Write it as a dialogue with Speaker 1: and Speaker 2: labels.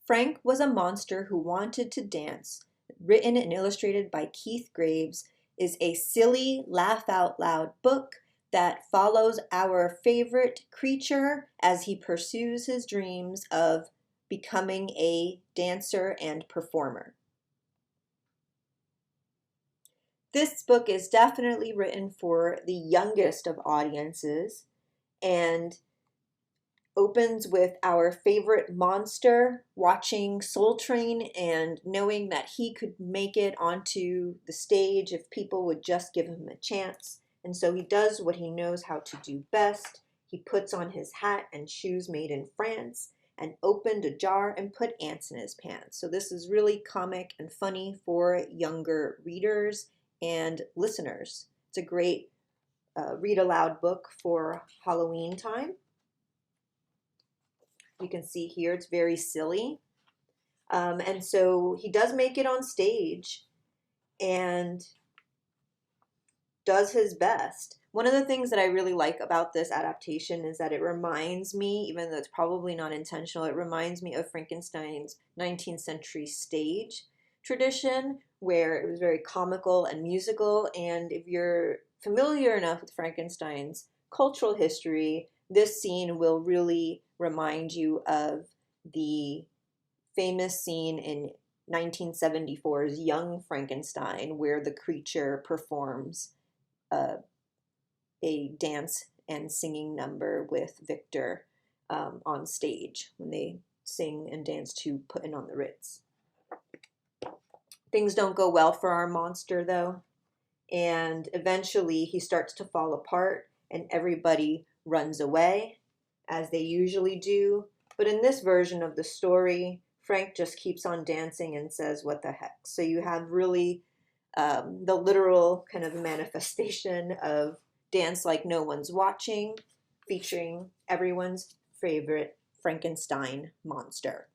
Speaker 1: Frank was a monster who wanted to dance, written and illustrated by Keith Graves, is a silly, laugh out loud book that follows our favorite creature as he pursues his dreams of becoming a dancer and performer. This book is definitely written for the youngest of audiences and opens with our favorite monster watching Soul Train and knowing that he could make it onto the stage if people would just give him a chance. And so he does what he knows how to do best. He puts on his hat and shoes made in France and opened a jar and put ants in his pants. So this is really comic and funny for younger readers and listeners. It's a great read aloud book for Halloween time. You can see here it's very silly. And so he does make it on stage and does his best. One of the things that I really like about this adaptation is that it reminds me, even though it's probably not intentional, it reminds me of Frankenstein's 19th century stage tradition where it was very comical and musical. And if you're familiar enough with Frankenstein's cultural history, this scene will really remind you of the famous scene in 1974's Young Frankenstein, where the creature performs a dance and singing number with Victor on stage when they sing and dance to Puttin' on the Ritz. Things don't go well for our monster, though, and eventually he starts to fall apart and everybody runs away, as they usually do. But in this version of the story, Frank just keeps on dancing and says, "What the heck?" So you have really the literal kind of manifestation of Dance Like No One's Watching, featuring everyone's favorite Frankenstein monster.